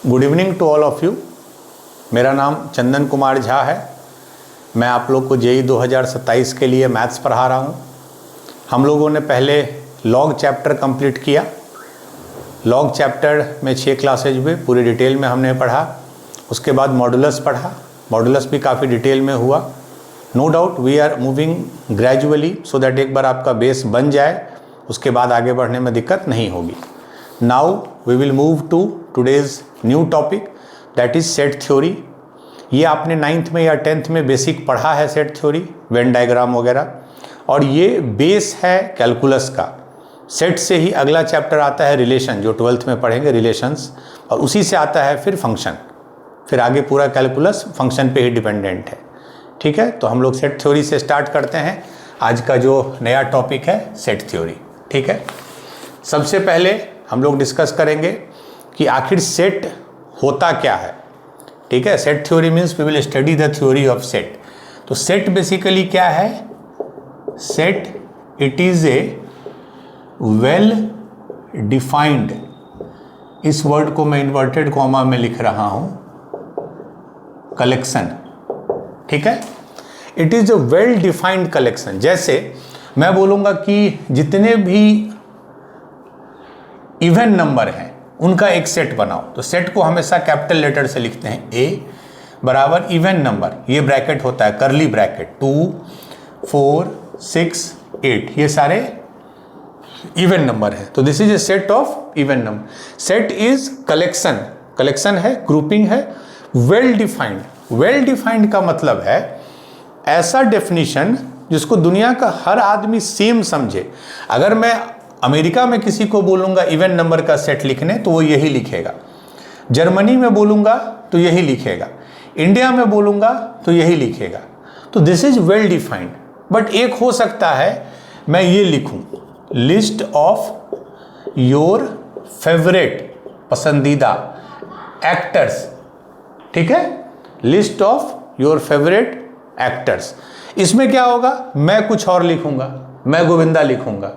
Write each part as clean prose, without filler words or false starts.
Good evening to all of you. मेरा नाम चंदन कुमार झा है। मैं आप लोग को जेई 2027 के लिए मैथ्स पढ़ा रहा हूँ। हम लोगों ने पहले लॉग चैप्टर कंप्लीट किया। लॉग चैप्टर में 6 क्लासेज हुए, पूरी डिटेल में हमने पढ़ा। उसके बाद मॉडुलस पढ़ा। मॉडुलस भी काफ़ी डिटेल में हुआ। No doubt we are moving gradually so that एक बार आपका बेस बन जाए, उसके बाद आगे बढ़ने में दिक्कत नहीं होगी। Now we will move to today's new topic, that is set theory. ये आपने 9th में या 10th में बेसिक पढ़ा है, सेट थ्योरी, वेन डायग्राम वगैरह, और ये बेस है कैलकुलस का। सेट से ही अगला चैप्टर आता है रिलेशन, जो 12th में पढ़ेंगे, रिलेशंस, और उसी से आता है फिर फंक्शन। फिर आगे पूरा कैलकुलस फंक्शन पे ही डिपेंडेंट है। ठीक है, तो हम लोग सेट थ्योरी से स्टार्ट करते हैं। आज का जो नया टॉपिक है सेट थ्योरी। ठीक है, सबसे पहले हम लोग डिस्कस करेंगे कि आखिर सेट होता क्या है। ठीक है, set theory means we will study the theory of set. तो सेट बेसिकली क्या है? Set it is a well defined, इस वर्ड को मैं इन्वर्टेड कॉमा में लिख रहा हूं, कलेक्शन। ठीक है, it is a well defined collection. जैसे मैं बोलूंगा कि जितने भी इवन नंबर हैं उनका एक सेट बनाओ, तो सेट को हमेशा कैपिटल लेटर से लिखते हैं। ए बराबर इवन नंबर, ये ब्रैकेट होता है करली ब्रैकेट, 2, 4, 6, 8, ये सारे इवन नंबर है। तो this is a set of even number. Set is collection, collection है, ग्रुपिंग है, वेल डिफाइंड। वेल डिफाइंड का मतलब है ऐसा डेफिनेशन जिसको दुनिया का हर आदमी सेम समझे। अगर मैं अमेरिका में किसी को बोलूंगा इवन नंबर का सेट लिखने, तो वो यही लिखेगा। जर्मनी में बोलूंगा तो यही लिखेगा। इंडिया में बोलूंगा तो यही लिखेगा। तो this is well defined. But एक हो सकता है मैं ये लिखूं, लिस्ट ऑफ योर फेवरेट, पसंदीदा एक्टर्स। ठीक है, list of your favourite actors. इसमें क्या होगा, मैं कुछ और लिखूंगा, मैं गोविंदा लिखूंगा,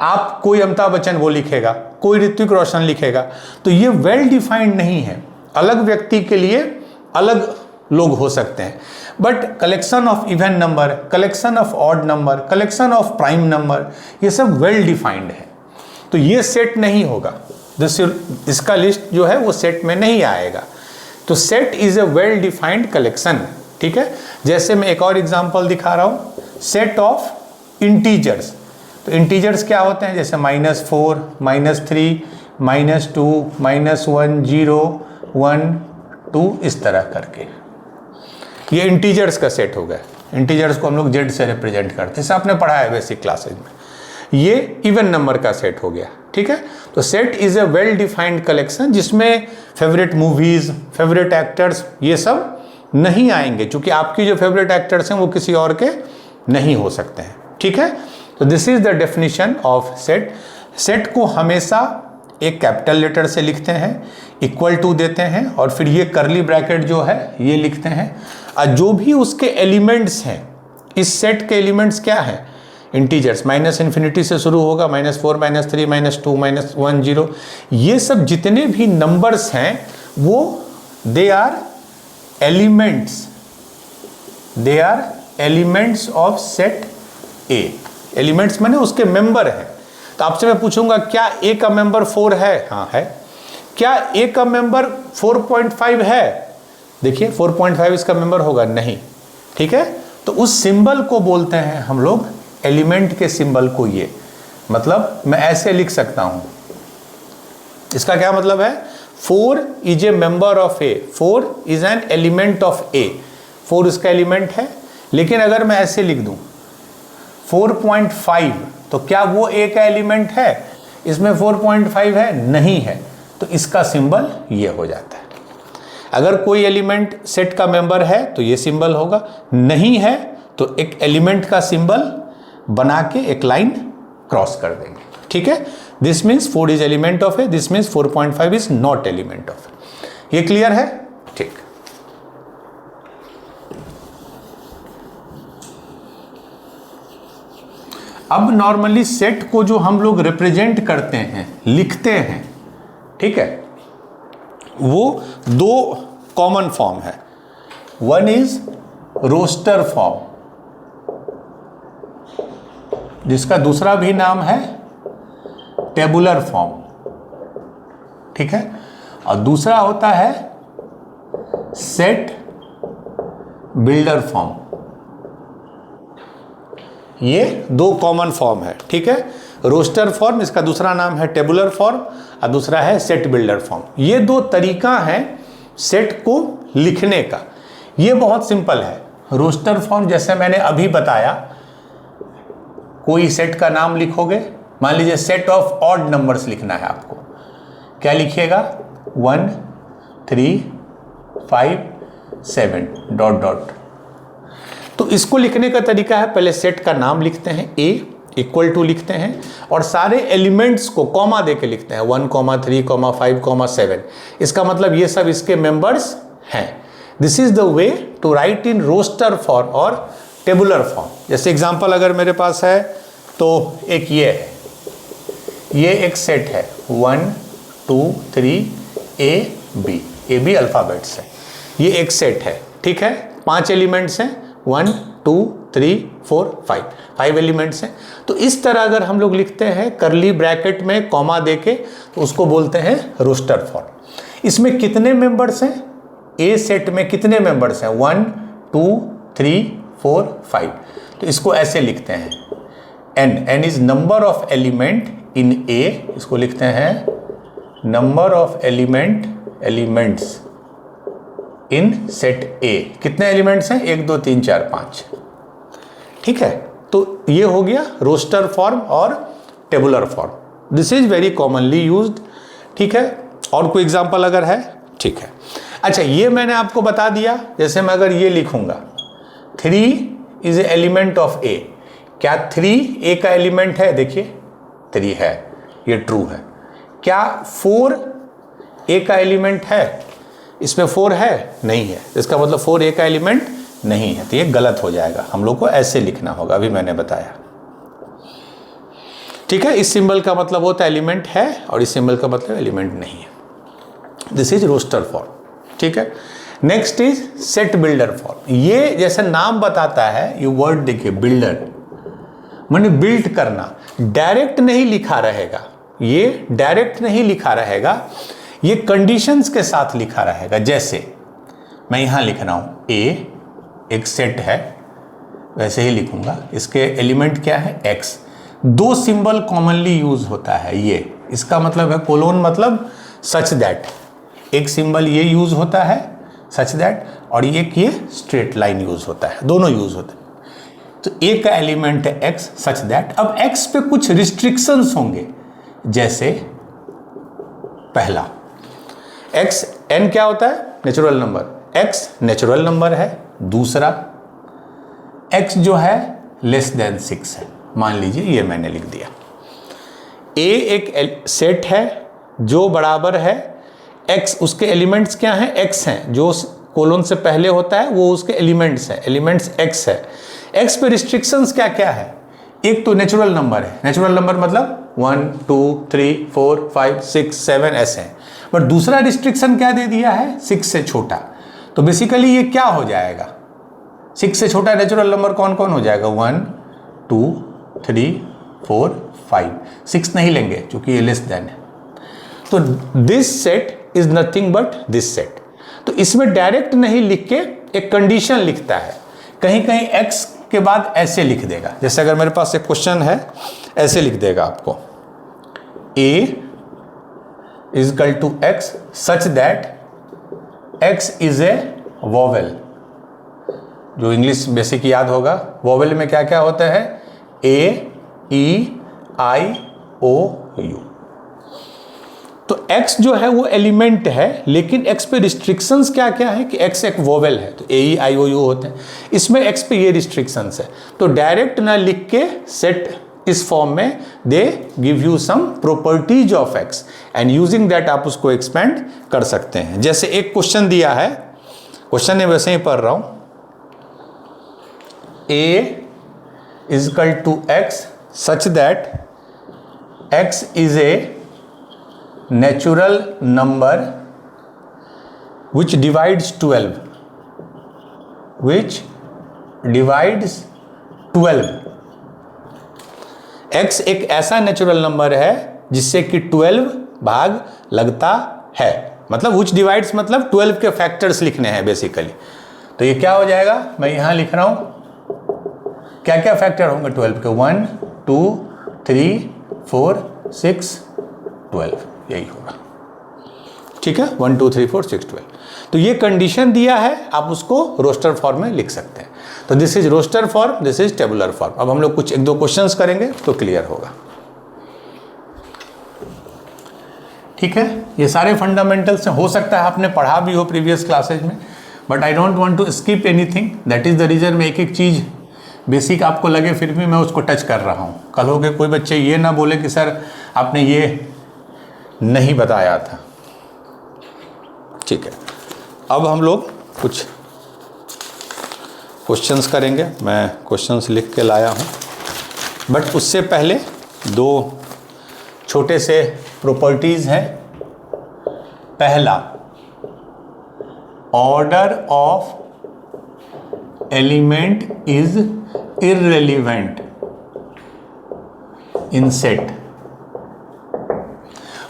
आप कोई अमिताभ बच्चन वो लिखेगा, कोई ऋतिक रोशन लिखेगा। तो ये वेल डिफाइंड नहीं है। अलग व्यक्ति के लिए अलग लोग हो सकते हैं, but collection of even number, collection of odd number, collection of prime number, ये सब वेल डिफाइंड है। तो ये सेट नहीं होगा, इसका लिस्ट जो है वो सेट में नहीं आएगा। तो set is a well defined collection. ठीक है, जैसे मैं एक और एग्जांपल दिखा रहा हूं, सेट ऑफ इंटीजर्स। तो इंटीजर्स क्या होते हैं? जैसे -4, -3, -2, -1, 0, 1, 2, इस तरह करके ये इंटीजर्स का सेट हो गया। इंटीजर्स को हम लोग जेड से रिप्रेजेंट करते हैं, जैसे आपने पढ़ा है बेसिक क्लासेज में। ये इवन नंबर का सेट हो गया। ठीक है, तो set is a well defined collection जिसमें फेवरेट मूवीज, फेवरेट एक्टर्स, ये सब नहीं आएंगे, क्योंकि आपकी जो फेवरेट एक्टर्स हैं वो किसी और के नहीं हो सकते हैं। ठीक है, तो this is the definition of set. Set को हमेशा एक कैपिटल लेटर से लिखते हैं, इक्वल टू देते हैं, और फिर ये करली ब्रैकेट जो है ये लिखते हैं। और जो भी उसके एलिमेंट्स हैं, इस सेट के एलिमेंट्स क्या हैं? इंटीजर्स, माइनस इन्फिनिटी से शुरू होगा, -4, -3, -2, -1, 0, ये सब जितने भी नंबर्स हैं वो they are elements of set A. Elements माने उसके मेंबर हैं। तो आपसे मैं पूछूंगा क्या ए का मेंबर 4 है? हाँ है। क्या ए का मेंबर 4.5 है? देखिए 4.5 इसका मेंबर होगा नहीं। ठीक है, तो उस सिंबल को बोलते हैं हम लोग एलिमेंट के सिंबल को। ये मतलब मैं ऐसे लिख सकता हूं, इसका क्या मतलब है? 4 is a member of A, 4 is an element of A, 4 उसका एलिमेंट है। लेकिन अगर मैं ऐसे लिख दूं 4.5, तो क्या वो ए का एलिमेंट है? इसमें 4.5 है? नहीं है। तो इसका सिंबल ये हो जाता है। अगर कोई एलिमेंट सेट का मेंबर है तो ये सिंबल होगा, नहीं है तो एक एलिमेंट का सिंबल बना के एक लाइन क्रॉस कर देंगे। ठीक है, this means 4 is element of A, this means 4.5 is not element of A. ये क्लियर है? ठीक। अब नॉर्मली सेट को जो हम लोग रिप्रेजेंट करते हैं, लिखते हैं, ठीक है, वो दो कॉमन फॉर्म है। वन इज रोस्टर फॉर्म, जिसका दूसरा भी नाम है टेबुलर फॉर्म, ठीक है, और दूसरा होता है सेट बिल्डर फॉर्म। ये दो कॉमन फॉर्म है, ठीक है, रोस्टर फॉर्म, इसका दूसरा नाम है टेबुलर फॉर्म और दूसरा है सेट बिल्डर फॉर्म। ये दो तरीका है सेट को लिखने का। ये बहुत सिंपल है। रोस्टर फॉर्म जैसे मैंने अभी बताया, कोई सेट का नाम लिखोगे, मान लीजिए सेट ऑफ ऑड नंबर्स लिखना है आपको, क्या लिखिएगा 1 3 5 7 डॉट डॉट। तो इसको लिखने का तरीका है, पहले सेट का नाम लिखते हैं, a इक्वल टू लिखते हैं और सारे एलिमेंट्स को कॉमा दे के लिखते हैं 1, 3, 5, 7। इसका मतलब ये सब इसके मेंबर्स हैं। This is the way to write in roster form और टेबुलर फॉर्म। जैसे एग्जांपल अगर मेरे पास है तो एक ये है, ये एक सेट है 1 2 3 ए बी अल्फ़ाबेट्स है, ये एक सेट है, ठीक है, 5 एलिमेंट्स हैं, 1 2 3 4 5 एलिमेंट्स हैं। तो इस तरह अगर हम लोग लिखते हैं करली ब्रैकेट में कॉमा देके, तो उसको बोलते हैं रोस्टर फॉर्म। इसमें कितने मेंबर्स हैं, ए सेट में कितने मेंबर्स हैं 1 2 3 4 5, तो इसको ऐसे लिखते हैं n is number of element in A, इसको लिखते हैं number of elements in set A. कितने एलिमेंट्स हैं 1 2 3 4 5, ठीक है। तो ये हो गया रोस्टर फॉर्म और tabular form. This is very commonly used, ठीक है। और कोई एग्जांपल अगर है, ठीक है। अच्छा, ये मैंने आपको बता दिया। जैसे मैं अगर ये लिखूंगा 3 इज ए एलिमेंट ऑफ ए, क्या 3 ए का एलिमेंट है, देखिए 3 है, ये ट्रू है। क्या 4 ए का एलिमेंट है, इसमें 4 है, नहीं है, इसका मतलब 4 ए का एलिमेंट नहीं है, तो ये गलत हो जाएगा। हम लोग को ऐसे लिखना होगा, अभी मैंने बताया, ठीक है। इस सिंबल का मतलब होता है एलिमेंट है और इस सिंबल का मतलब एलिमेंट नहीं है। दिस इज रोस्टर फॉर्म, ठीक है। Next is set builder form. ये जैसे नाम बताता है, ये वर्ड देखिए बिल्डर माने बिल्ड करना, डायरेक्ट नहीं लिखा रहेगा, ये डायरेक्ट नहीं लिखा रहेगा, ये कंडीशंस के साथ लिखा रहेगा। जैसे मैं यहां लिख रहा हूं ए एक सेट है, वैसे ही लिखूंगा, इसके एलिमेंट क्या है x। 2 सिंबल कॉमनली यूज होता है, ये इसका मतलब है कोलोन, मतलब सच दैट। एक सिंबल ये यूज होता है सच दैट, और एक ये स्ट्रेट लाइन यूज होता है, दोनों यूज होते हैं। तो ए का एलिमेंट है x सच दैट। अब x पे कुछ रिस्ट्रिक्शंस होंगे, जैसे पहला x, n क्या होता है natural number, x natural number है। दूसरा x जो है लेस देन 6 है, मान लीजिए ये मैंने लिख दिया। a एक सेट है जो बराबर है x, उसके एलिमेंट्स क्या हैं, x हैं, जो कोलोन से पहले होता है वो उसके एलिमेंट्स हैं, एलिमेंट्स x है। x पे रिस्ट्रिक्शंस क्या क्या है, एक तो नेचुरल नंबर है, नेचुरल नंबर मतलब 1 2 3 4 5 6 7 ऐसे हैं। बट दूसरा रिस्ट्रिक्शन क्या दे दिया है, 6 से छोटा। तो बेसिकली ये क्या हो जाएगा, 6 से छोटा नेचुरल नंबर कौन कौन हो जाएगा, 1 2 3 4 5, 6 नहीं लेंगे क्योंकि ये लेस देन है। तो this set is nothing but this set. तो इसमें डायरेक्ट नहीं लिख के एक कंडीशन लिखता है, कहीं कहीं x के बाद ऐसे लिख देगा। जैसे अगर मेरे पास एक क्वेश्चन है, ऐसे लिख देगा आपको a is equal to x such that x is a vowel. जो इंग्लिश बेसिक याद होगा, वोवेल में क्या क्या होता है, a e i o u। तो x जो है वो एलिमेंट है, लेकिन x पे रिस्ट्रिक्शंस क्या क्या है कि x एक वोवेल है, तो a e i o u होते हैं। इसमें x पे ये रिस्ट्रिक्शंस है, तो डायरेक्ट ना लिख के सेट इस फॉर्म में they give you some properties of x, and using that आप उसको एक्सपेंड कर सकते हैं। जैसे एक क्वेश्चन दिया है, क्वेश्चन है वैसे ही पढ़ रहा हूं, a is equal to x such that x is a natural number which divides 12, which divides 12। x एक ऐसा नेचुरल नंबर है जिससे कि 12 भाग लगता है, मतलब which divides मतलब 12 के फैक्टर्स लिखने हैं बेसिकली। तो ये क्या हो जाएगा, मैं यहां लिख रहा हूं क्या क्या फैक्टर होंगे 12 के, 1 2 3 4 6 12, यही होगा। ठीक है, 1 2 3 4 6 12। तो ये कंडीशन दिया है, आप उसको रोस्टर फॉर्म में लिख सकते हैं। तो this is roster form, this is tabular form. अब हम लोग कुछ एक दो क्वेश्चंस करेंगे तो क्लियर होगा। ठीक है, ये सारे फंडामेंटल्स हो सकता है आपने पढ़ा भी हो प्रीवियस क्लासेज में, but I don't want to skip anything. That is the reason मैं एक एक चीज़ बेसिक आपको लगे फिर भी मैं उसको टच कर रहा हूँ। कल हो के कोई बच्चे ये ना बोले कि सर आपने ये नहीं बताया था। ठीक है, अब हम लोग कुछ क्वेश्चंस करेंगे। मैं क्वेश्चंस लिख के लाया हूँ, बट उससे पहले दो छोटे से प्रॉपर्टीज़ हैं। पहला, order of element is irrelevant in set.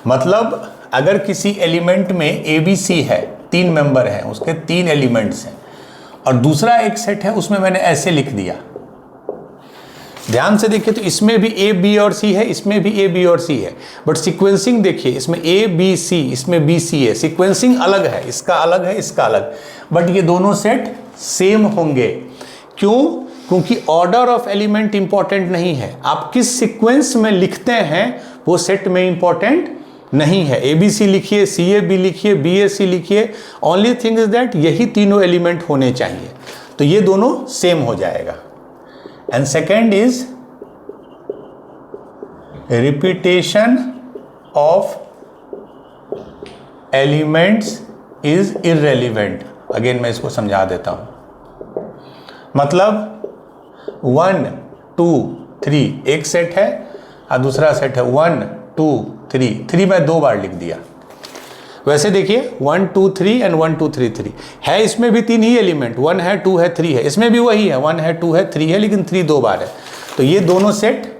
मतलब अगर किसी एलिमेंट में ए बी सी है, 3 मेंबर हैं, उसके 3 एलिमेंट्स हैं, और दूसरा एक सेट है उसमें मैंने ऐसे लिख दिया। ध्यान से देखिए, तो इसमें भी ए बी और सी है, इसमें भी ए बी और सी है, बट सीक्वेंसिंग देखिए, इसमें ए बी सी, इसमें बी सी है, सीक्वेंसिंग अलग है, इसका अलग है, इसका अलग, बट ये दोनों सेट सेम होंगे। क्यों? क्योंकि ऑर्डर ऑफ एलिमेंट इंपॉर्टेंट नहीं है, आप किस सीक्वेंस में लिखते हैं वो सेट में इंपॉर्टेंट नहीं है। ए बी सी लिखिए, सी ए बी लिखिए, बी ए सी लिखिए, ओनली थिंग इज दैट यही तीनों एलिमेंट होने चाहिए, तो ये दोनों सेम हो जाएगा। And second is repetition of elements is irrelevant. Again मैं इसको समझा देता हूं, मतलब 1 2 3 एक सेट है और दूसरा सेट है 1 2 3 3 मैं 2 बार लिख दिया। वैसे देखिए 1 2 3 एंड 1 2 3 3 है, इसमें भी 3 ही एलिमेंट, 1 है 2 है 3 है, इसमें भी वही है, 1 है 2 है 3 है, लेकिन 3 2 बार है, तो ये दोनों सेट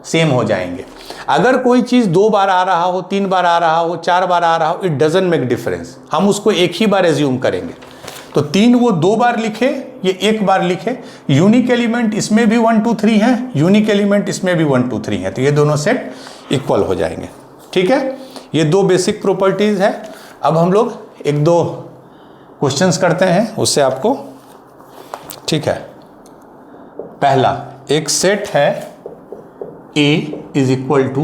सेम हो जाएंगे। अगर कोई चीज़ 2 बार आ रहा हो, 3 बार आ रहा हो, 4 बार आ रहा हो, इट डजंट मेक डिफरेंस, हम उसको एक ही बार एज्यूम करेंगे। तो 3 वो 2 बार लिखे, ये 1 बार लिखे। यूनिक एलिमेंट इसमें भी 1 2 3 है, यूनिक एलिमेंट इसमें भी 1 2 3 है, तो ये दोनों सेट इक्वल हो जाएंगे। ठीक है, ये 2 बेसिक प्रॉपर्टीज है। अब हम लोग एक दो क्वेश्चंस करते हैं उससे आपको। ठीक है, पहला, एक सेट है A is equal to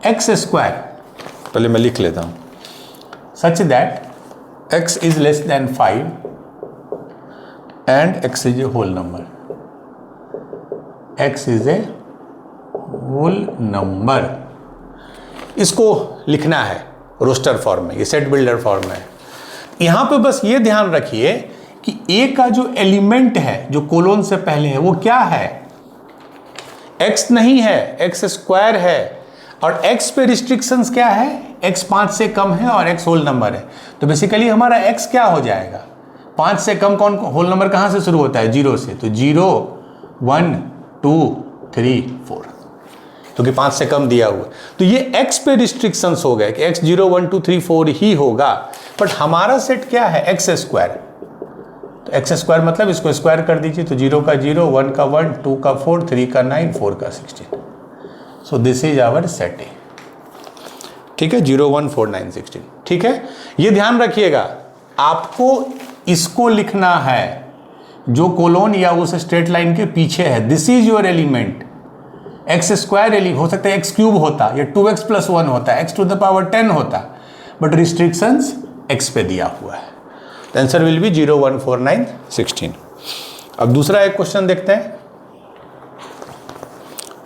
x square, पहले मैं लिख लेता हूं, such that x is less than 5 and x is a whole number, x is a whole number। इसको लिखना है रोस्टर फॉर्म में, ये सेट बिल्डर फॉर्म में है। यहां पे बस ये ध्यान रखिए कि a का जो एलिमेंट है जो कोलोन से पहले है वो क्या है, x नहीं है, x स्क्वायर है, और x पे रिस्ट्रिक्शंस क्या है, x 5 से कम है और x होल नंबर है। तो बेसिकली हमारा x क्या हो जाएगा, 5 से कम कौन होल नंबर कहाँ से शुरू होता है, 0 से, तो 0 1 2 3 4, क्योंकि 5 से कम दिया हुआ। तो ये x पे रिस्ट्रिक्शंस हो गए कि x 0 1 2 3 4 ही होगा, बट हमारा सेट क्या है, x स्क्वायर। तो एक्स स्क्वायर मतलब इसको स्क्वायर कर दीजिए, तो 0 का 0, 1 का 1, 2 का 4, 3 का 9, 4 का 16। So this is our set A. ठीक है, 0 1 4 9 16। ठीक है, ये ध्यान रखिएगा, आपको इसको लिखना है जो कोलोन या उस स्ट्रेट लाइन के पीछे है। This is your element. X square element हो सकता है एक्स क्यूब होता, या 2x + 1 होता, x टू द पावर 10 होता, बट रिस्ट्रिक्शंस x पे दिया हुआ है। तो आंसर विल बी 0 1 4 9 16। अब दूसरा एक क्वेश्चन देखते हैं।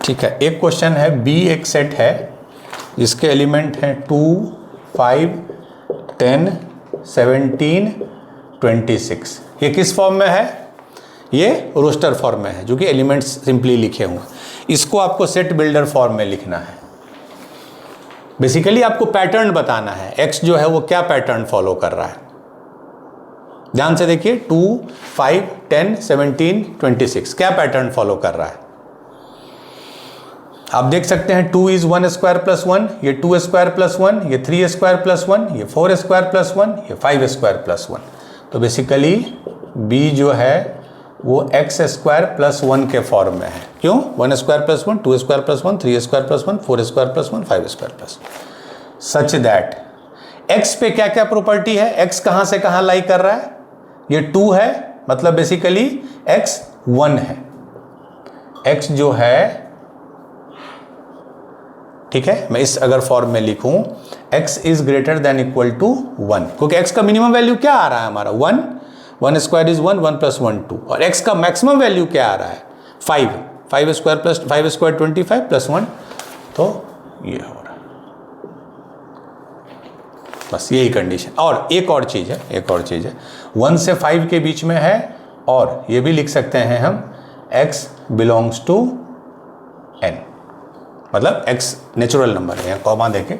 ठीक है, एक क्वेश्चन है, B एक सेट है जिसके एलिमेंट हैं 2 5 10 17 26। ये किस फॉर्म में है, ये रोस्टर फॉर्म में है, जो कि एलिमेंट्स सिंपली लिखे हुए। इसको आपको सेट बिल्डर फॉर्म में लिखना है। बेसिकली आपको पैटर्न बताना है, x जो है वो क्या पैटर्न फॉलो कर रहा है। ध्यान से देखिए 2, 5, 10, 17, 26 क्या पैटर्न फॉलो कर रहा है। आप देख सकते हैं 2 इज 1 स्क्वायर प्लस 1, ये 2 स्क्वायर प्लस 1, ये 3 स्क्वायर प्लस 1, ये 4 स्क्वायर प्लस 1, ये 5 स्क्वायर प्लस 1। तो बेसिकली b जो है वो x स्क्वायर प्लस 1 के फॉर्म में है। क्यों? 1 square plus 1, 2 square plus 1, 3 square plus 1, 4 square plus 1, 5 square plus 1। Such that x पे क्या क्या प्रॉपर्टी है, x कहां से कहां लाई कर रहा है, ये 2 है, मतलब बेसिकली x 1 है, x जो है, ठीक है, मैं इस अगर फॉर्म में लिखूं x is greater than equal to 1, क्योंकि x का मिनिमम वैल्यू क्या आ रहा है हमारा 1, 1 स्क्वायर इज 1, 1 प्लस 1 2, और x का मैक्सिमम वैल्यू क्या आ रहा है 5, 5 स्क्वायर प्लस 5 स्क्वायर 25 प्लस 1, तो ये हो रहा है। बस यही कंडीशन। और एक और चीज़ है, 1 से 5 के बीच में है, और ये भी लिख सकते हैं हम x बिलोंग्स टू n, मतलब x नेचुरल नंबर है, यहाँ कॉमा देके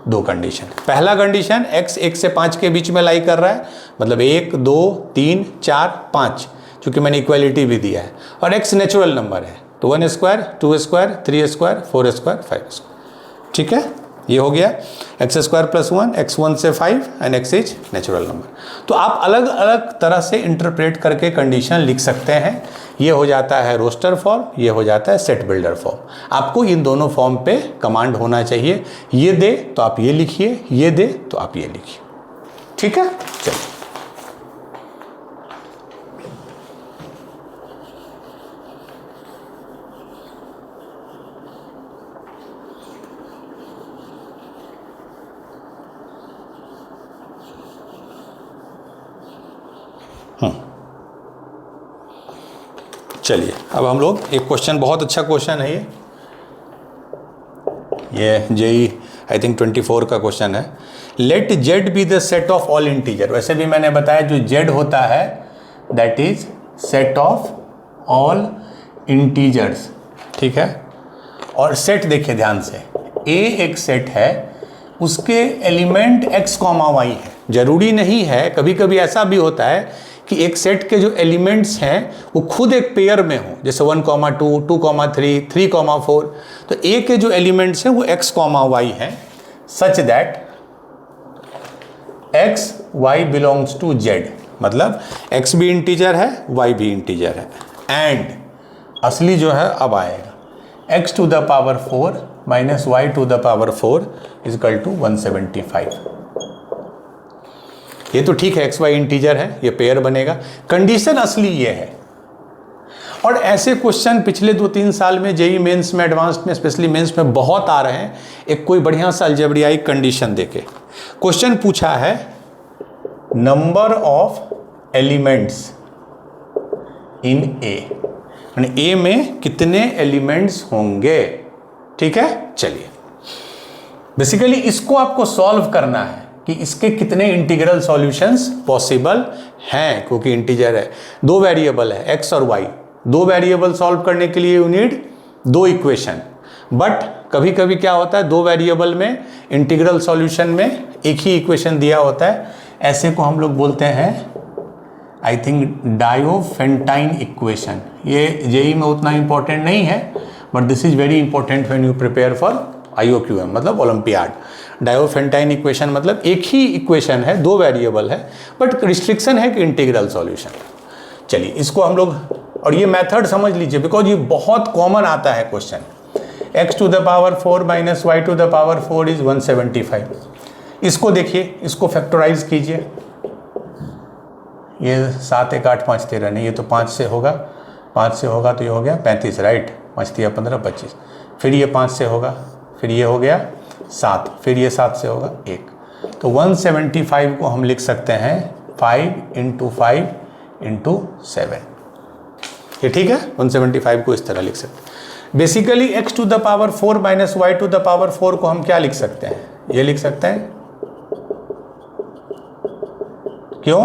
दो कंडीशन। पहला कंडीशन x 1 से 5 के बीच में लाई कर रहा है, मतलब 1, 2, 3, 4, 5, चूंकि मैंने इक्वालिटी भी दिया है, और x नेचुरल नंबर है, तो 1 square, 2 square, 3 square, 4 square, 5 square. ठीक है, ये हो गया x स्क्वायर प्लस 1, x 1 से 5 and x is natural number. तो आप अलग अलग तरह से इंटरप्रेट करके कंडीशन लिख सकते हैं। ये हो जाता है रोस्टर फॉर्म, ये हो जाता है सेट बिल्डर फॉर्म। आपको इन दोनों फॉर्म पे कमांड होना चाहिए, ये दे तो आप ये लिखिए, ये दे तो आप ये लिखिए। ठीक है, चलिए चलिए अब हम लोग एक क्वेश्चन, बहुत अच्छा क्वेश्चन है ये जेई आई थिंक 24 का क्वेश्चन है। Let Z be the set of all integer. वैसे भी मैंने बताया जो जेड होता है that is set of all integers. ठीक है, और सेट देखिए ध्यान से, ए एक सेट है, उसके एलिमेंट x कॉमा वाई है। जरूरी नहीं है, कभी कभी ऐसा भी होता है कि एक सेट के जो एलिमेंट्स हैं वो खुद एक पेयर में हो, जैसे 1, 2, 2, 3, 3, 4। तो ए के जो एलिमेंट्स हैं वो x, y हैं, such that x, y belongs to z, मतलब x भी इंटीजर है, y भी इंटीजर है, एंड असली जो है अब आएगा x to the power 4 minus y to the power 4 is equal to 175। ये तो ठीक है, एक्स वाई इंटीजर है, ये पेयर बनेगा। कंडीशन असली ये है, और ऐसे क्वेश्चन पिछले 2-3 साल में जेई मेंस में, एडवांस्ड में, स्पेशली मेंस में बहुत आ रहे हैं। एक कोई बढ़िया सा अलजेब्रियाई कंडीशन देके क्वेश्चन पूछा है, नंबर ऑफ एलिमेंट्स इन ए, यानी ए में कितने एलिमेंट्स होंगे। ठीक है, चलिए बेसिकली इसको आपको सॉल्व करना है कि इसके कितने इंटीग्रल सॉल्यूशंस पॉसिबल हैं, क्योंकि इंटीजर है, दो वेरिएबल है एक्स और वाई। दो वेरिएबल सॉल्व करने के लिए यू नीड दो इक्वेशन, बट कभी कभी क्या होता है दो वेरिएबल में इंटीग्रल सॉल्यूशन में एक ही इक्वेशन दिया होता है, ऐसे को हम लोग बोलते हैं आई थिंक डायोफेंटाइन इक्वेशन। ये जेई में उतना इंपॉर्टेंट नहीं है, but this is very important when you prepare for IOQM, मतलब ओलंपियाड। डायोफेंटाइन इक्वेशन मतलब एक ही इक्वेशन है, दो वेरिएबल है, बट रिस्ट्रिक्शन है कि इंटीग्रल सॉल्यूशन। चलिए इसको हम लोग, और ये मेथड समझ लीजिए बिकॉज ये बहुत कॉमन आता है question. x to the power 4 minus y to the power 4 is 175। इसको देखिए, इसको फैक्टराइज कीजिए, ये 7, 1, 8, 5, 13 नहीं, ये तो 5 से होगा, 5 से होगा तो ये हो गया 35, राइट, 5, 3, 15, 25, फिर ये 5 से होगा, फिर ये हो गया 7, फिर ये 7 से होगा 1, तो 175 को हम लिख सकते हैं 5 × 5 × 7। ये ठीक है, 175 को इस तरह लिख सकते हैं। Basically x to the power 4 minus y to the power 4 को हम क्या लिख सकते हैं, ये लिख सकते हैं, क्यों,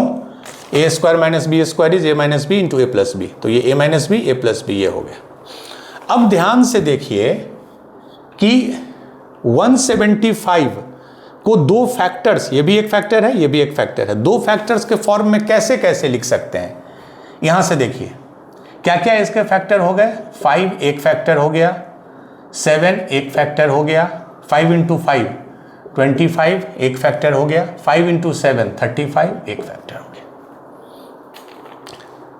a square minus b square is a minus b into a plus b, तो ये a minus b a plus b ये हो गया। अब ध्यान से देखिए कि 175 को दो फैक्टर्स, ये भी एक फैक्टर है, ये भी एक फैक्टर है, दो फैक्टर्स के फॉर्म में कैसे कैसे लिख सकते हैं। यहां से देखिए क्या क्या इसके फैक्टर हो गए। 5 एक फैक्टर हो गया, 7 एक फैक्टर हो गया, 5 इंटू 5 25 एक फैक्टर हो गया, 5 इंटू 7 35 एक फैक्टर हो गया।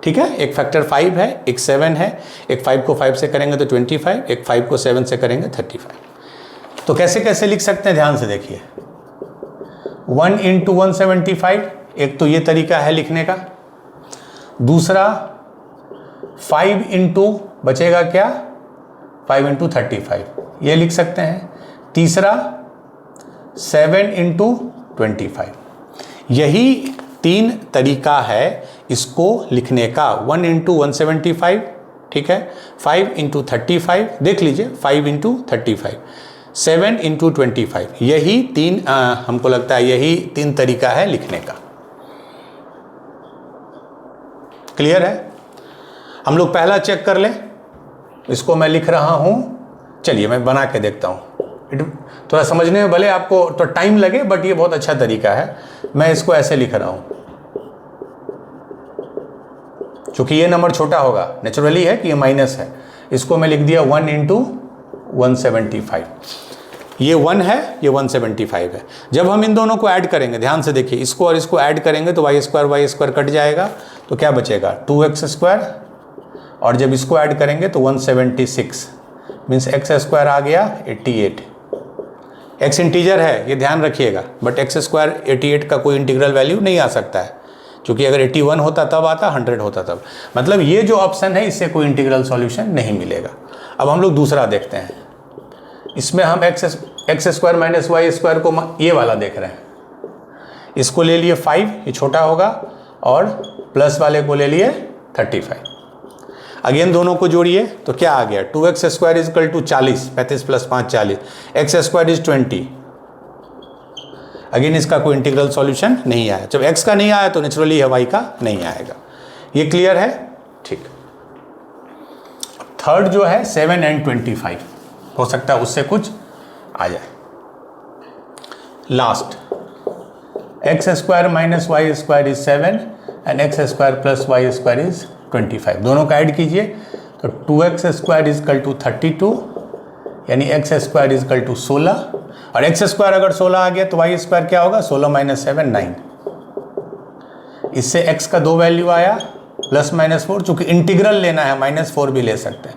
ठीक है, एक फैक्टर 5 है, एक 7 है, एक 5 को 5 से करेंगे तो 25, एक 5 को 7 से करेंगे 35। तो कैसे कैसे लिख सकते हैं, ध्यान से देखिए। 1 इंटू 175, एक तो ये तरीका है लिखने का। दूसरा 5 इंटू बचेगा क्या, 5 इंटू 35, ये लिख सकते हैं। तीसरा 7 इंटू 25। यही 3 तरीका है इसको लिखने का। 1 इंटू 175, ठीक है, 5 इंटू 35, देख लीजिए 5 इंटू 35, 7 इंटू 25, यही 3 हमको लगता है यही 3 तरीका है लिखने का। क्लियर है। हम लोग पहला चेक कर लें, इसको मैं लिख रहा हूं, चलिए मैं बना के देखता हूं। थोड़ा समझने में भले आपको तो टाइम लगे, बट ये बहुत अच्छा तरीका है। मैं इसको ऐसे लिख रहा हूं, चूंकि ये नंबर छोटा होगा, नेचुरली है कि ये माइनस है। इसको मैं लिख दिया 1 इंटू 175, ये 1 है, ये 175 है। जब हम इन दोनों को ऐड करेंगे, ध्यान से देखिए, इसको और इसको ऐड करेंगे तो वाई स्क्वायर कट जाएगा, तो क्या बचेगा 2x स्क्वायर, और जब इसको ऐड करेंगे तो 176 मीन्स एक्स स्क्वायर आ गया 88। एक्स इंटीजर है, ये ध्यान रखिएगा, बट एक्स स्क्वायर 88 का कोई इंटीग्रल वैल्यू नहीं आ सकता है, क्योंकि अगर 81 होता तब आता, 100 होता तब। मतलब ये जो ऑप्शन है इससे कोई इंटीग्रल सॉल्यूशन नहीं मिलेगा। अब हम लोग दूसरा देखते हैं। इसमें हम x square minus y square को ये वाला देख रहे हैं। इसको ले लिए 5, ये छोटा होगा, और प्लस वाले को ले लिए 35। अगेन दोनों को जोड़िए तो क्या आ गया, 2x square is equal to 40, 35 plus 5 40, x square is 20। Again इसका कोई इंटीग्रल सॉल्यूशन नहीं आया। जब x का नहीं आया तो नेचुरली y का नहीं आएगा। ये क्लियर है, ठीक। थर्ड जो है 7 एंड 25, हो सकता है उससे कुछ आ जाए। Last x square minus y square is 7 and x square plus y square is 25। दोनों का ऐड कीजिए तो 2x square is equal to 32, यानी x square is equal to 16, और एक्स स्क्वायर अगर 16 आ गया तो वाई स्क्वायर क्या होगा, 16 माइनस 7 9। इससे x का 2 वैल्यू आया, प्लस माइनस 4, चूंकि इंटीग्रल लेना है -4 भी ले सकते हैं।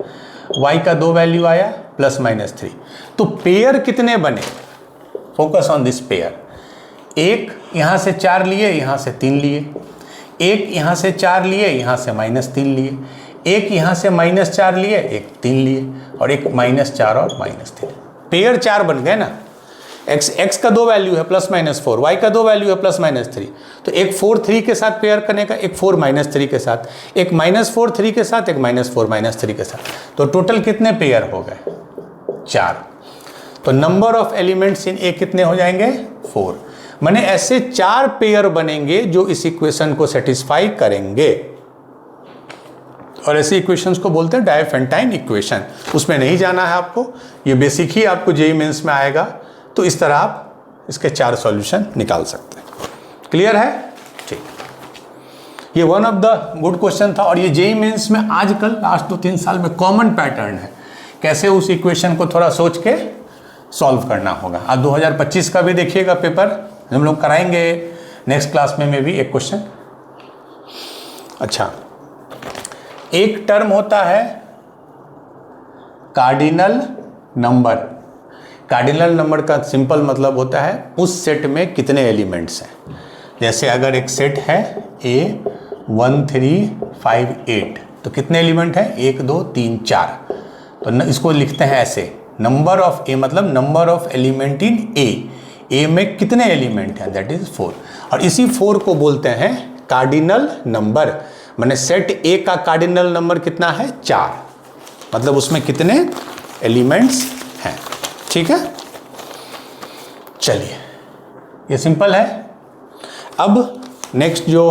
y का 2 वैल्यू आया, प्लस माइनस 3। तो पेयर कितने बने, फोकस ऑन दिस पेयर। एक यहां से 4 लिए, यहां से 3 लिए, एक यहां से 4 लिए, यहां से -3 लिए, एक यहां से -4 लिए, एक 3 लिए, और एक -4 और -3। पेयर 4 बन गए ना। x का 2 वैल्यू है प्लस माइनस 4, y का 2 वैल्यू है प्लस माइनस 3, तो एक 4 3 के साथ पेयर करने का, एक 4 माइनस 3 के साथ, एक -4 3 के साथ, एक -4 माइनस 3 के साथ। तो टोटल कितने पेयर हो गए, 4। तो नंबर ऑफ एलिमेंट्स इन ए कितने हो जाएंगे, 4। माने ऐसे 4 पेयर बनेंगे जो इस इक्वेशन को सेटिस्फाई करेंगे, और ऐसे इक्वेशंस को बोलते हैं डायफेंटाइन इक्वेशन। उसमें नहीं जाना है आपको, ये बेसिक ही आपको जेईई मेंस में आएगा। तो इस तरह आप इसके 4 सॉल्यूशन निकाल सकते हैं। क्लियर है, ठीक। ये one of the good question था, और ये जेईई मेंस में आजकल लास्ट 2-3 साल में कॉमन पैटर्न है। कैसे उस इक्वेशन को थोड़ा सोच के सॉल्व करना होगा। आज 2025 का भी देखिएगा पेपर, हम लोग कराएंगे नेक्स्ट क्लास में भी एक क्वेश्चन। अच्छा, एक टर्म होता है कार्डिनल नंबर। कार्डिनल नंबर का सिंपल मतलब होता है उस सेट में कितने एलिमेंट्स हैं। जैसे अगर एक सेट है A 1 3 5 8, तो कितने एलिमेंट हैं, 1 2 3 4। तो इसको लिखते हैं ऐसे, नंबर ऑफ A मतलब number of element in A में कितने एलिमेंट हैं, दैट इज 4। और इसी 4 को बोलते हैं कार्डिनल नंबर। माने सेट A का कार्डिनल नंबर कितना है, 4, मतलब उसमें कितने एलिमेंट्स हैं। ठीक है, चलिए ये सिंपल है। अब नेक्स्ट जो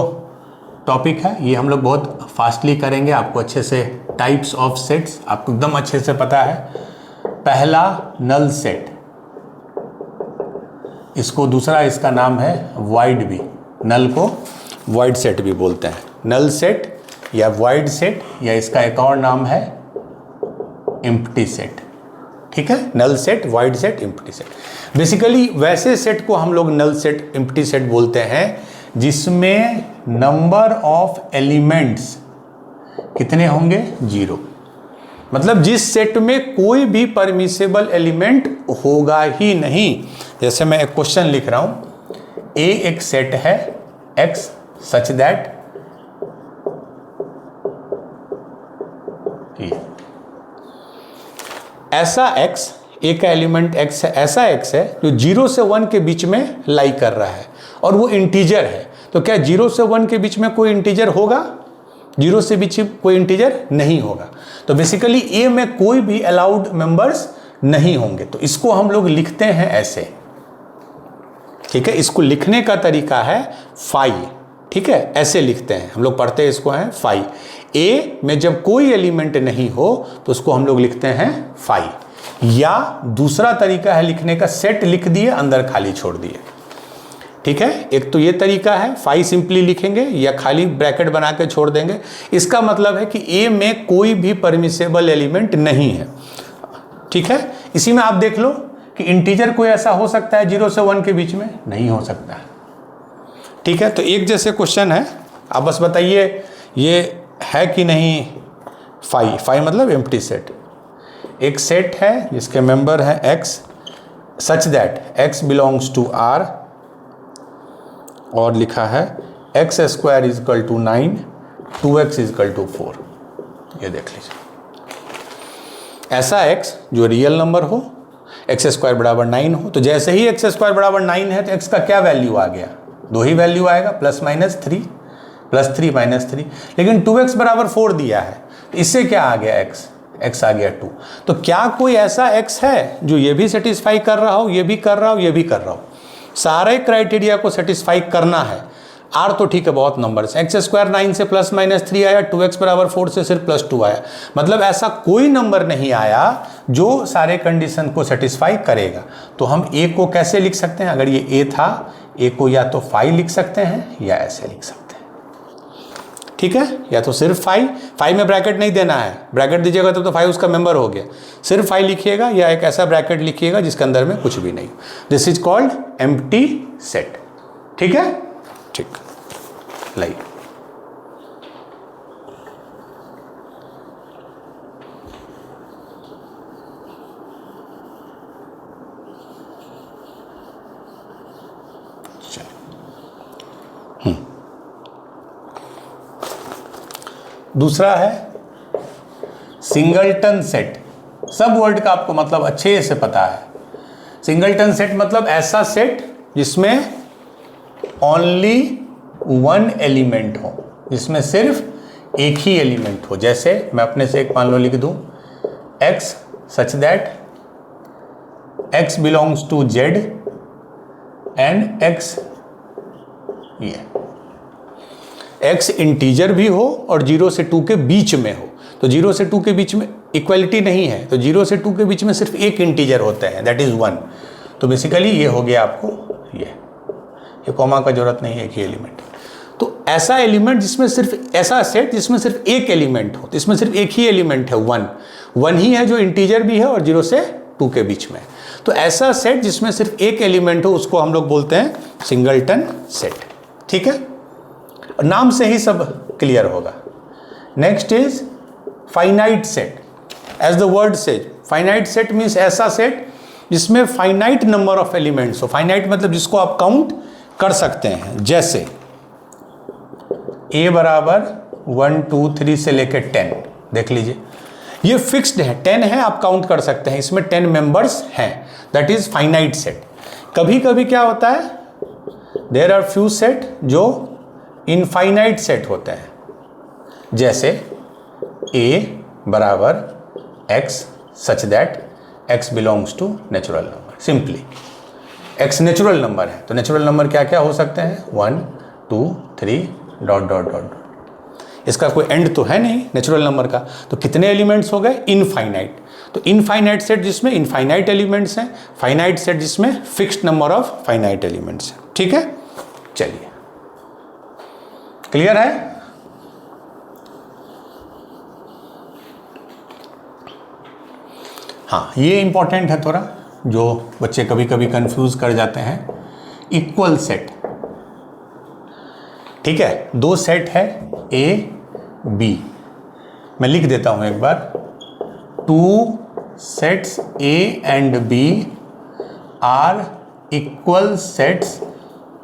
टॉपिक है ये हम लोग बहुत फास्टली करेंगे, आपको अच्छे से टाइप्स ऑफ सेट्स आपको एकदम अच्छे से पता है। पहला नल सेट, इसको दूसरा इसका नाम है वाइड भी, नल को वाइड सेट भी बोलते हैं, नल सेट या वाइड सेट, या इसका एक और नाम है एम्प्टी सेट। ठीक है, null set, void set, empty set. Basically वैसे सेट को हम लोग नल सेट, एम्प्टी सेट बोलते हैं जिसमें नंबर ऑफ एलिमेंट्स कितने होंगे, 0। मतलब जिस सेट में कोई भी परमिसेबल एलिमेंट होगा ही नहीं। जैसे मैं एक क्वेश्चन लिख रहा हूं, ए एक सेट है एक्स सच दैट ऐसा एक्स, ए का एलिमेंट एक्स है, ऐसा एक्स है जो 0 से 1 के बीच में लाई कर रहा है और वो इंटीजर है। तो क्या 0 से 1 के बीच में कोई इंटीजर होगा? 0 से बीच कोई इंटीजर नहीं होगा। तो बेसिकली ए में कोई भी अलाउड मेंबर्स नहीं होंगे। तो इसको हम लोग लिखते हैं ऐसे। ठीक है, इसको लिखने का तरीका है फाई। ठीक है, ऐसे लिखते हैं हम लोग, पढ़ते हैं इसको है फाई। ए में जब कोई एलिमेंट नहीं हो तो उसको हम लोग लिखते हैं फाई। या दूसरा तरीका है लिखने का, सेट लिख दिए अंदर खाली छोड़ दिए। ठीक है, एक तो ये तरीका है, फाई सिंपली लिखेंगे या खाली ब्रैकेट बना के छोड़ देंगे। इसका मतलब है कि ए में कोई भी परमिसेबल एलिमेंट नहीं है। ठीक है, इसी में आप देख लो कि इंटीजर कोई ऐसा हो सकता है 0 से 1 के बीच में? नहीं हो सकता है। ठीक है, तो एक जैसे क्वेश्चन है, आप बस बताइए ये है कि नहीं फाई। फाई मतलब एम्प्टी सेट। एक सेट है जिसके मेंबर है x such that x belongs to R, और लिखा है x square is equal to 9, 2x is equal to 4। ये देख लीजिए, ऐसा x जो रियल नंबर हो, एक्स स्क्वायर बराबर 9 हो। तो जैसे ही एक्स स्क्वायर बराबर 9 है तो x का क्या वैल्यू आ गया? 2 ही वैल्यू आएगा, प्लस माइनस 3, प्लस 3 माइनस 3। लेकिन 2x बराबर 4 दिया है, इससे क्या आ गया? x आ गया 2। तो क्या कोई ऐसा x है जो ये भी सेटिस्फाई कर रहा हो, ये भी कर रहा हो, ये भी कर रहा हो? सारे क्राइटेरिया को सेटिस्फाई करना है। आर तो ठीक है, बहुत नंबर से, एक्स स्क्वायर 9 से प्लस माइनस 3 आया, 2x बराबर 4 से सिर्फ प्लस 2 आया। मतलब ऐसा कोई नंबर नहीं आया जो सारे कंडीशन को सेटिस्फाई करेगा। तो हम ए को कैसे लिख सकते हैं? अगर ये ए था, ए को या तो फाई लिख सकते हैं या ऐसे लिख सकते हैं। ठीक है, या तो सिर्फ फाई में ब्रैकेट नहीं देना है, ब्रैकेट दीजिएगा तो फाई उसका मेंबर हो गया। सिर्फ फाई लिखिएगा या एक ऐसा ब्रैकेट लिखिएगा जिसके अंदर में कुछ भी नहीं। This is called empty set. ठीक है, ठीक, लाइक दूसरा है सिंगलटन सेट। सब वर्ड का आपको मतलब अच्छे से पता है। सिंगलटन सेट मतलब ऐसा सेट जिसमें ओनली 1 एलिमेंट हो, जिसमें सिर्फ एक ही एलिमेंट हो। जैसे मैं अपने से एक मान लो लिख दूं, x such that x belongs to z and x, ये x इंटीजर भी हो और 0 से 2 के बीच में हो। तो 0 से 2 के बीच में इक्वलिटी नहीं है, तो 0 से 2 के बीच में सिर्फ एक इंटीजर होता है, दैट इज 1। तो बेसिकली ये हो गया आपको, ये कॉमा का जरूरत नहीं है, एक ही एलिमेंट। तो ऐसा एलिमेंट जिसमें सिर्फ, ऐसा सेट जिसमें सिर्फ एक एलिमेंट हो, तो इसमें सिर्फ एक ही एलिमेंट है, 1 ही है जो इंटीजर भी है और 0 से 2 के बीच में। तो ऐसा सेट जिसमें सिर्फ एक एलिमेंट हो उसको हम लोग बोलते हैं सिंगलटन सेट। ठीक है, नाम से ही सब क्लियर होगा। Next is finite set. As the word says, finite set means ऐसा सेट जिसमें फाइनाइट नंबर ऑफ एलिमेंट्स हो। फाइनाइट मतलब जिसको आप काउंट कर सकते हैं। जैसे a बराबर 1 2 3 से लेकर 10, देख लीजिए ये फिक्स्ड है, 10 है, आप काउंट कर सकते हैं, इसमें 10 मेंबर्स हैं, दैट इज फाइनाइट सेट। कभी कभी क्या होता है, देयर आर फ्यू सेट जो इनफाइनाइट सेट होते हैं। जैसे a बराबर x such that x belongs to natural number. Simply x natural number है, तो नेचुरल नंबर क्या क्या हो सकते हैं, 1 2 3 ... इसका कोई एंड तो है नहीं नेचुरल नंबर का। तो कितने एलिमेंट्स हो गए, इनफाइनाइट। तो इनफाइनाइट सेट जिसमें इनफाइनाइट एलिमेंट्स हैं, फाइनाइट सेट जिसमें fixed number of finite elements हैं। ठीक है, चलिए क्लियर है। हाँ, ये इंपॉर्टेंट है थोड़ा, जो बच्चे कभी कभी कंफ्यूज कर जाते हैं। इक्वल सेट, ठीक है, दो सेट है ए बी, मैं लिख देता हूं एक बार। Two sets A and B are equal sets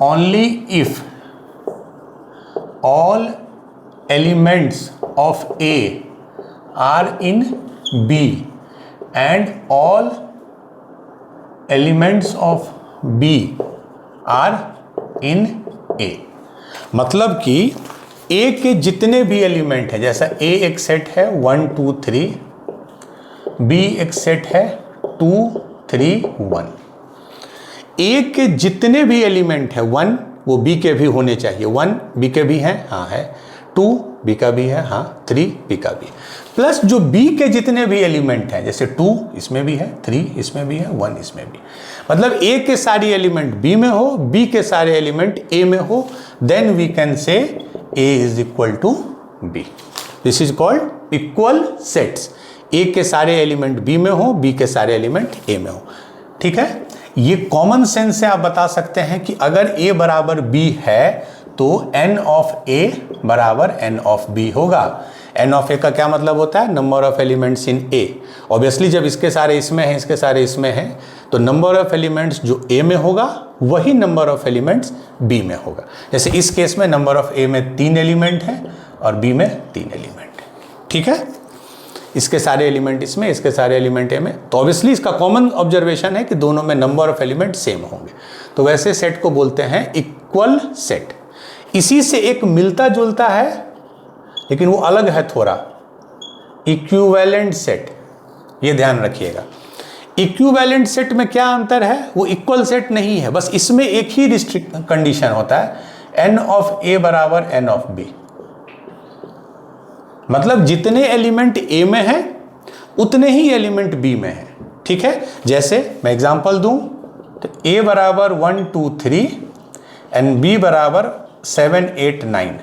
only if all elements of A are in B and all elements of B are in A। मतलब कि A के जितने भी एलिमेंट हैं, जैसा A एक सेट है 1 2 3, B एक सेट है 2 3 1, A के जितने भी एलिमेंट है 1 वो B के भी होने चाहिए। 1 B के भी हैं, हाँ है, 2 B का भी है, हाँ, 3 B का भी है, प्लस जो B के जितने भी एलिमेंट हैं, जैसे 2 इसमें भी है, 3 इसमें भी है, 1 इसमें भी, मतलब A के सारे एलिमेंट B में हो, B के सारे एलिमेंट A में हो, then we can say A is equal to B। This is called equal sets. A के सारे एलिमेंट B में हो, B के सारे एलिमेंट A में हो। ठीक है, ये कॉमन सेंस से आप बता सकते हैं कि अगर A बराबर B है तो n ऑफ A बराबर n ऑफ B होगा। n ऑफ A का क्या मतलब होता है? Number of elements in A। Obviously जब इसके सारे इसमें हैं, इसके सारे इसमें हैं, तो नंबर ऑफ एलिमेंट्स जो A में होगा वही नंबर ऑफ एलिमेंट्स B में होगा। जैसे इस केस में नंबर ऑफ A में 3 एलिमेंट हैं और B में 3 एलिमेंट है। ठीक है, इसके सारे एलिमेंट इसमें, इसके सारे एलिमेंट A में, तो ऑब्वियसली इसका कॉमन ऑब्जर्वेशन है कि दोनों में नंबर ऑफ एलिमेंट सेम होंगे। तो वैसे सेट को बोलते हैं इक्वल सेट। इसी से एक मिलता जुलता है लेकिन वो अलग है थोड़ा, इक्विवेलेंट सेट। ये ध्यान रखिएगा, इक्विवेलेंट सेट में क्या अंतर है? वो इक्वल सेट नहीं है, बस इसमें एक ही रिस्ट्रिक्ट कंडीशन होता है, n ऑफ A बराबर n ऑफ B। मतलब जितने एलिमेंट A में हैं उतने ही एलिमेंट B में हैं। ठीक है, जैसे मैं एग्जांपल दूं तो A बराबर 1 2 3 एंड B बराबर 7 8 9।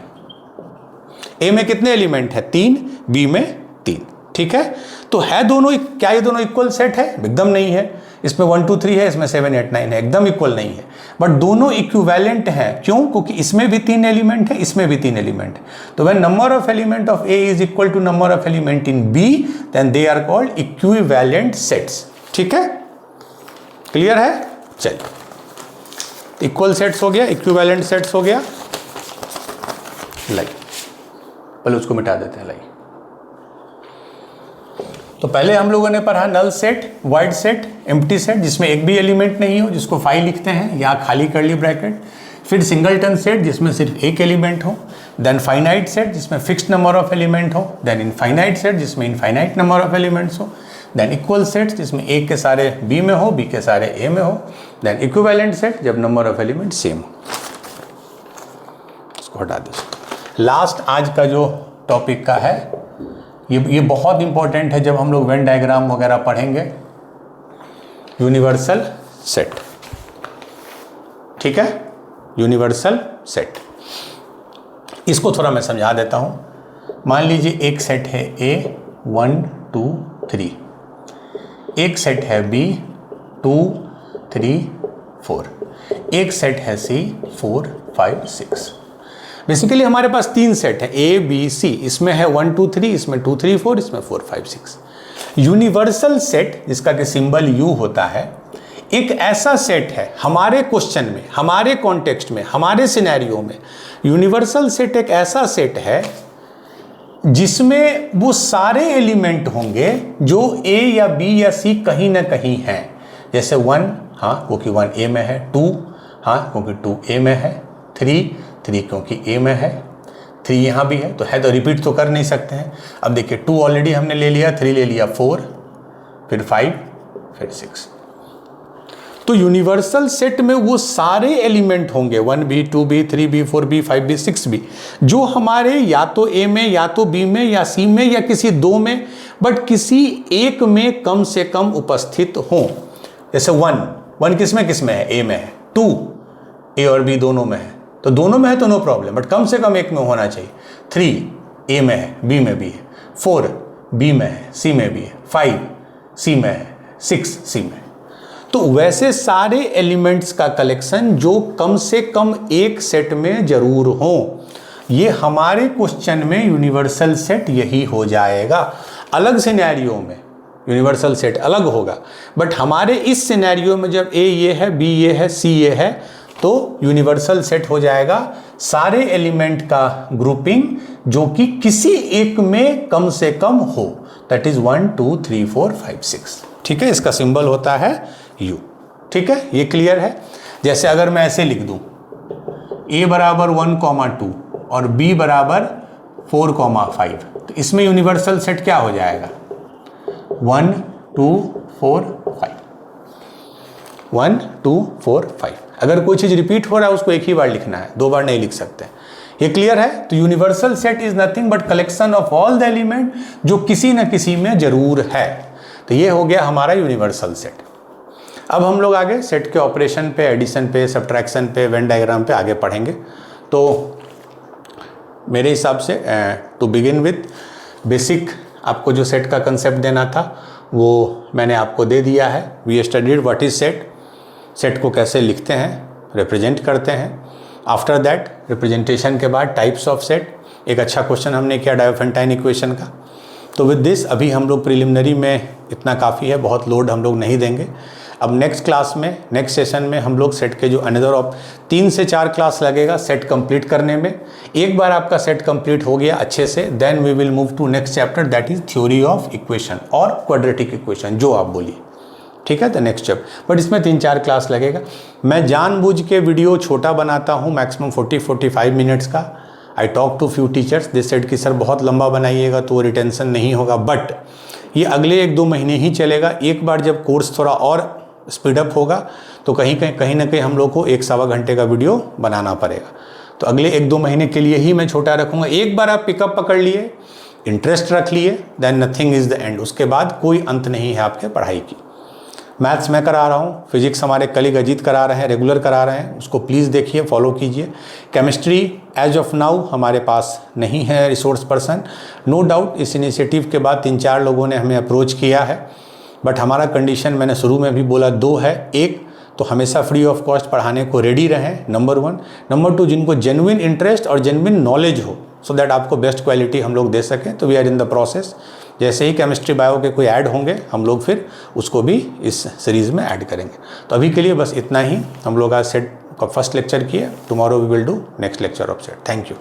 A में कितने एलिमेंट है? 3, B में 3। ठीक है, तो है दोनों, क्या ये दोनों इक्वल सेट है? एकदम नहीं है। इसमें 1 2 3 है, इसमें 7 8 9 है, एकदम इक्वल नहीं है। बट दोनों इक्विवेलेंट हैं। क्यों? क्योंकि इसमें भी 3 एलिमेंट है, इसमें भी 3 एलिमेंट है। तो when number of element of A is equal to number of element in B, then they are called equivalent sets. ठीक है, क्लियर है? चलिए, इक्वल सेट्स हो गया, इक्विवेलेंट सेट्स हो गया। लाइक पहले उसको मिटा देते हैं, लाइक। तो पहले हम लोगों ने पढ़ा null set, void set, empty set जिसमें एक भी एलिमेंट नहीं हो, जिसको फाई लिखते हैं या खाली कर्ली ब्रैकेट। फिर सिंगलटन सेट जिसमें सिर्फ एक एलिमेंट हो। देन फाइनाइट सेट जिसमें फिक्स्ड नंबर ऑफ एलिमेंट हो। देन इनफाइनाइट सेट जिसमें इनफाइनाइट नंबर ऑफ एलिमेंट्स हो। देन इक्वल सेट जिसमें एक के सारे B में हो, B के सारे A में हो। देन इक्विवेलेंट सेट जब नंबर ऑफ एलिमेंट सेम हो। इसको हटा दो। लास्ट आज का जो टॉपिक का है, ये बहुत इंपॉर्टेंट है जब हम लोग वेन डायग्राम वगैरह पढ़ेंगे। Universal set. ठीक है, यूनिवर्सल सेट, इसको थोड़ा मैं समझा देता हूं। मान लीजिए एक सेट है A 1 2 3, एक सेट है B 2 3 4, एक सेट है C 4 5 6। बेसिकली हमारे पास 3 सेट है A B C, इसमें है 1 2 3, इसमें 2 3 4, इसमें 4 5 6। यूनिवर्सल सेट जिसका कि सिंबल U होता है, एक ऐसा सेट है हमारे क्वेश्चन में, हमारे कॉन्टेक्स्ट में, हमारे सिनेरियो में। यूनिवर्सल सेट एक ऐसा सेट है जिसमें वो सारे एलिमेंट होंगे जो A या B या C कहीं ना कहीं हैं। जैसे 1, हाँ क्योंकि 1 A में है, 2, हाँ क्योंकि 2 A में है, 3 क्योंकि A में है, 3 यहाँ भी है, तो रिपीट तो कर नहीं सकते हैं। अब देखिए 2 ऑलरेडी हमने ले लिया, 3 ले लिया, 4, फिर 5, फिर 6। तो यूनिवर्सल सेट में वो सारे एलिमेंट होंगे 1b 2b 3b 4b 5b 6b जो हमारे या तो ए में या तो बी में या सी में या किसी दो में बट किसी एक में कम से कम उपस्थित हों। जैसे 1 किस में है, ए में है, 2 ए और बी दोनों में है, तो दोनों में है तो नो प्रॉब्लम, बट कम से कम एक में होना चाहिए। 3 ए में है, बी में भी है, 4 बी में है, सी में भी है, 5 सी में है, 6 सी में है। तो वैसे सारे एलिमेंट्स का कलेक्शन जो कम से कम एक सेट में जरूर हो, ये हमारे क्वेश्चन में यूनिवर्सल सेट यही हो जाएगा। अलग सिनेरियो में यूनिवर्सल सेट अलग होगा, बट हमारे इस सिनेरियो में जब ए ये है, बी ये है, सी ये है, तो यूनिवर्सल सेट हो जाएगा सारे एलिमेंट का ग्रुपिंग जो कि किसी एक में कम से कम हो, दैट इज 1 2 3 4 5 6। ठीक है, इसका सिंबल होता है U। ठीक है, ये क्लियर है। जैसे अगर मैं ऐसे लिख दूं A बराबर 1, 2 और B बराबर 4, 5, तो इसमें यूनिवर्सल सेट क्या हो जाएगा? 1 2 4 5, 1 2 4 5। अगर कोई चीज रिपीट हो रहा है उसको एक ही बार लिखना है, दो बार नहीं लिख सकते। ये क्लियर है। तो universal set is nothing but collection of all the element जो किसी न किसी में जरूर है। तो ये हो गया हमारा यूनिवर्सल सेट। अब हम लोग आगे सेट के ऑपरेशन पे, एडिशन पे, सब्ट्रैक्शन पे, वेन डायग्राम पे आगे पढ़ेंगे। तो मेरे हिसाब से टू बिगिन विथ बेसिक आपको जो सेट का कंसेप्ट देना था वो मैंने आपको दे दिया है। We studied what is set, set को कैसे लिखते हैं, रिप्रेजेंट करते हैं। आफ्टर दैट रिप्रेजेंटेशन के बाद टाइप्स ऑफ सेट, एक अच्छा क्वेश्चन हमने किया डायोफेंटाइन इक्वेशन का। तो विद दिस अभी हम लोग प्रिलिमिनरी में इतना काफ़ी है, बहुत लोड हम लोग नहीं देंगे। अब नेक्स्ट क्लास में, नेक्स्ट सेशन में हम लोग सेट के जो अनदर ऑफ 3 से 4 क्लास लगेगा सेट कंप्लीट करने में। एक बार आपका सेट कंप्लीट हो गया अच्छे से, then we will move to next chapter that is theory of equation और क्वाड्रेटिक इक्वेशन, जो आप बोलिए। ठीक है, तो नेक्स्ट चैप्टर, बट इसमें 3-4 क्लास लगेगा। मैं जानबूझ के वीडियो छोटा बनाता हूँ, मैक्सिमम 40-45 मिनट्स का। I talk to few teachers, this set की सर बहुत लंबा बनाइएगा तो रिटेंशन नहीं होगा, बट ये अगले 1-2 महीने ही चलेगा। एक बार जब कोर्स थोड़ा और स्पीडअप होगा तो कहीं ना कहीं हम लोग को 1-1.25 घंटे का वीडियो बनाना पड़ेगा। तो अगले 1-2 महीने के लिए ही मैं छोटा रखूँगा। एक बार आप पिकअप पकड़ लिए, इंटरेस्ट रख लिए, then nothing is the end. उसके बाद कोई अंत नहीं है आपके पढ़ाई की। मैथ्स मैं करा रहा हूँ, फिजिक्स हमारे कलीग अजीत करा रहे हैं, रेगुलर करा रहे हैं, उसको प्लीज़ देखिए, फॉलो कीजिए। केमिस्ट्री एज ऑफ नाउ हमारे पास नहीं है रिसोर्स पर्सन, नो डाउट इस इनिशिएटिव के बाद 3-4 लोगों ने हमें अप्रोच किया है, बट हमारा कंडीशन मैंने शुरू में भी बोला 2 है। एक तो हमेशा फ्री ऑफ कॉस्ट पढ़ाने को रेडी रहें, नंबर 1। नंबर 2, जिनको जेन्युइन इंटरेस्ट और जेन्युइन नॉलेज हो, सो दैट आपको बेस्ट क्वालिटी हम लोग दे सकें। तो we are in the process. जैसे ही केमिस्ट्री बायो के कोई ऐड होंगे हम लोग फिर उसको भी इस सीरीज़ में ऐड करेंगे। तो अभी के लिए बस इतना ही। हम लोग आज सेट का फर्स्ट लेक्चर किए, tomorrow we will do next lecture of set. Thank you.